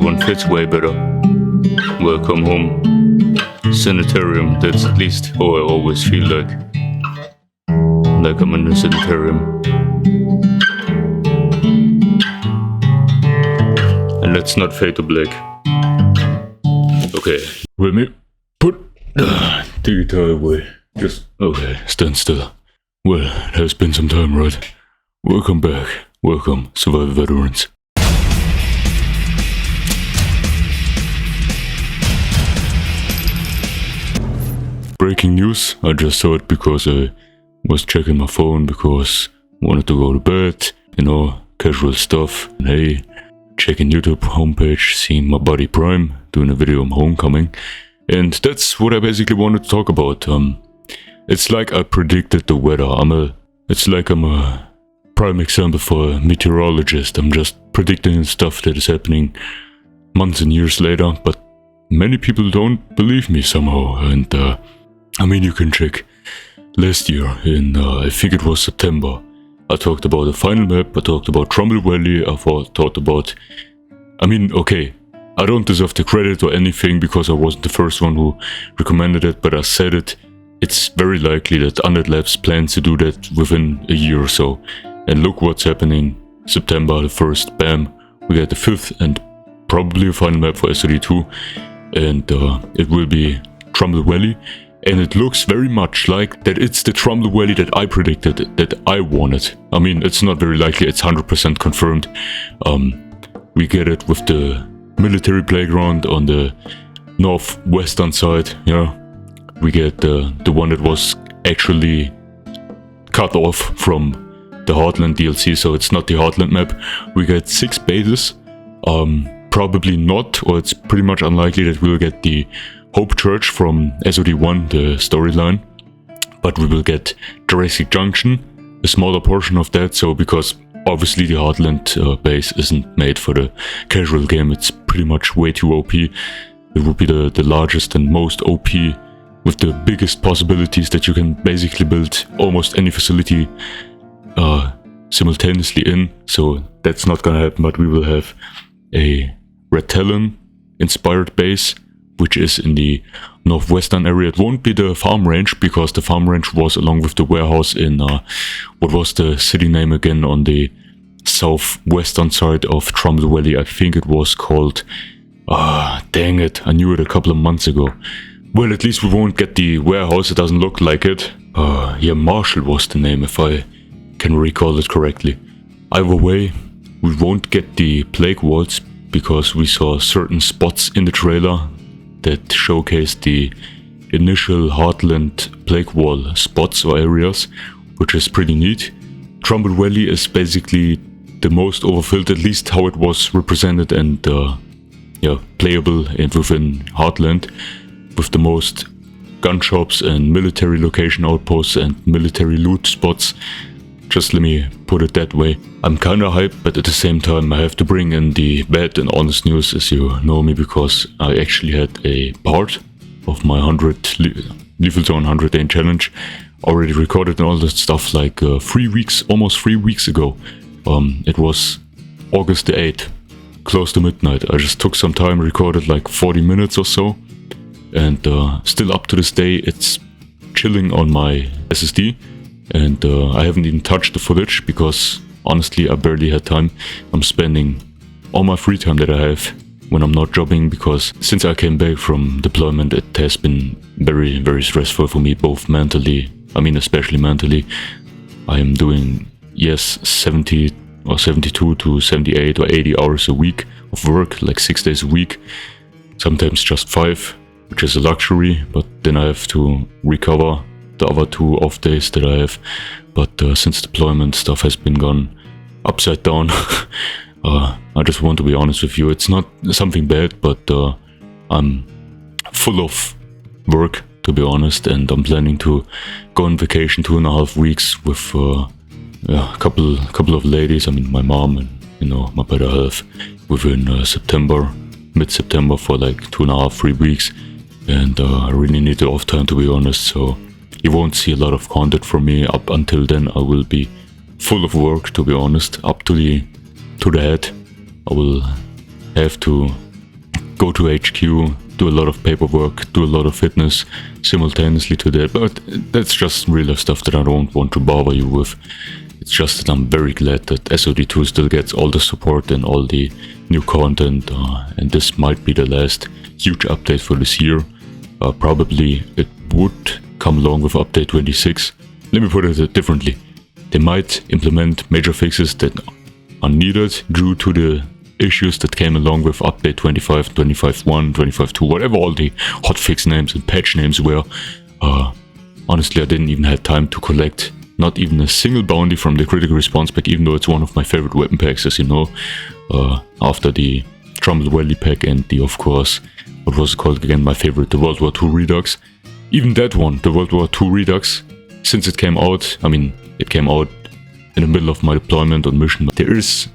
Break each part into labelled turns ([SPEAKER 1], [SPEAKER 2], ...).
[SPEAKER 1] one fits way better. Welcome home. Sanitarium, that's at least how I always feel like. Like I'm in a sanitarium. And let's not fade to black. Okay, let me put the guitar away. Just, okay, stand still. Well, it has been some time, right? Welcome back. Welcome, Survivor veterans. Breaking news, I just saw it because I was checking my phone because I wanted to go to bed, you know, casual stuff. And hey, checking YouTube homepage, seeing my buddy Prime doing a video on homecoming. And that's what I basically wanted to talk about. It's like I predicted the weather. I'm a prime example for a meteorologist. I'm just predicting stuff that is happening months and years later, but many people don't believe me somehow. And I mean, you can check. Last year in, I think it was September, I talked about the final map, I talked about Trumbull Valley, I talked about... I mean, okay, I don't deserve the credit or anything because I wasn't the first one who recommended it, but I said it. It's very likely that Undead Labs plans to do that within a year or so. And look what's happening. September the 1st, bam, we get the 5th and probably a final map for SOD2. And it will be Trumbull Valley. And it looks very much like that it's the Trumbull Valley that I predicted, that I wanted. I mean, it's not very likely, it's 100% confirmed. We get it with the military playground on the northwestern side, yeah. We get the one that was actually cut off from the Heartland DLC, so it's not the Heartland map. We get 6 bases. Probably not, or it's pretty much unlikely that we'll get the Hope Church from SOD1, the storyline, but we will get Jurassic Junction, a smaller portion of that, so because obviously the Heartland base isn't made for the casual game, it's pretty much way too OP. It would be the largest and most OP with the biggest possibilities that you can basically build almost any facility simultaneously in, so that's not gonna happen, but we will have a Radeon inspired base, which is in the northwestern area. It won't be the farm range, because the farm range was along with the warehouse in, what was the city name again, on the southwestern side of Trumbull Valley. I think it was called, dang it, I knew it a couple of months ago. Well, at least we won't get the warehouse, it doesn't look like it. Yeah, Marshall was the name, if I can recall it correctly. Either way, we won't get the plague walls, because we saw certain spots in the trailer that showcased the initial Heartland plague wall spots or areas, which is pretty neat. Trumbull Valley is basically the most overfilled, at least how it was represented and yeah, playable within Heartland, with the most gun shops and military location outposts and military loot spots. Just let me put it that way. I'm kinda hyped, but at the same time I have to bring in the bad and honest news, as you know me, because I actually had a part of my 100 Lethal Zone 100 day challenge already recorded and all that stuff like 3 weeks, almost 3 weeks ago. It was August the 8th, close to midnight. I just took some time, recorded like 40 minutes or so, and still up to this day it's chilling on my SSD. And I haven't even touched the footage because honestly I barely had time. I'm spending all my free time that I have when I'm not jobbing, because since I came back from deployment it has been very, very stressful for me, both mentally, I mean especially mentally. I am doing, yes, 70 or 72 to 78 or 80 hours a week of work, like 6 days a week, sometimes just 5, which is a luxury, but then I have to recover the other 2 off days that I have. But since deployment, stuff has been gone upside down. I just want to be honest with you, it's not something bad, but I'm full of work, to be honest, and I'm planning to go on vacation 2.5 weeks with a couple of ladies. I mean my mom and, you know, my better half, within September, mid-September, for like 2.5-3 weeks, and I really need the off time, to be honest, so you won't see a lot of content from me up until then. I will be full of work, to be honest, up to the head. I will have to go to HQ, do a lot of paperwork, do a lot of fitness simultaneously to that, but that's just real life stuff that I don't want to bother you with. It's just that I'm very glad that SOD2 still gets all the support and all the new content, and this might be the last huge update for this year. Probably it would come along with update 26. Let me put it differently. They might implement major fixes that are needed due to the issues that came along with update 25, 25.1, 25.2, whatever all the hotfix names and patch names were. Honestly, I didn't even have time to collect not even a single bounty from the critical response pack, even though it's one of my favorite weapon packs, as you know, after the Trumbull Valley pack and the, of course, what was it called again, my favorite, the World War II Redux. Even that one, the World War II Redux, since it came out, I mean, it came out in the middle of my deployment on mission. There is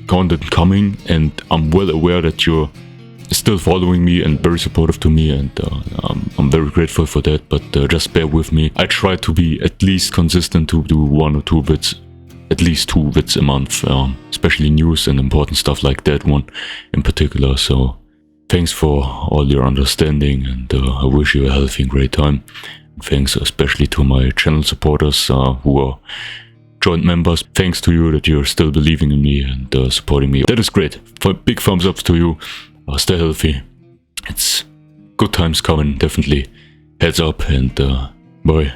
[SPEAKER 1] content coming, and I'm well aware that you're still following me and very supportive to me, and I'm very grateful for that, but just bear with me. I try to be at least consistent to do 1 or 2 vids, at least 2 vids a month, especially news and important stuff like that one in particular. So thanks for all your understanding, and I wish you a healthy and great time. And thanks especially to my channel supporters who are joint members. Thanks to you that you're still believing in me and supporting me. That is great. Big thumbs up to you. Stay healthy. It's good times coming, definitely. Heads up, and bye.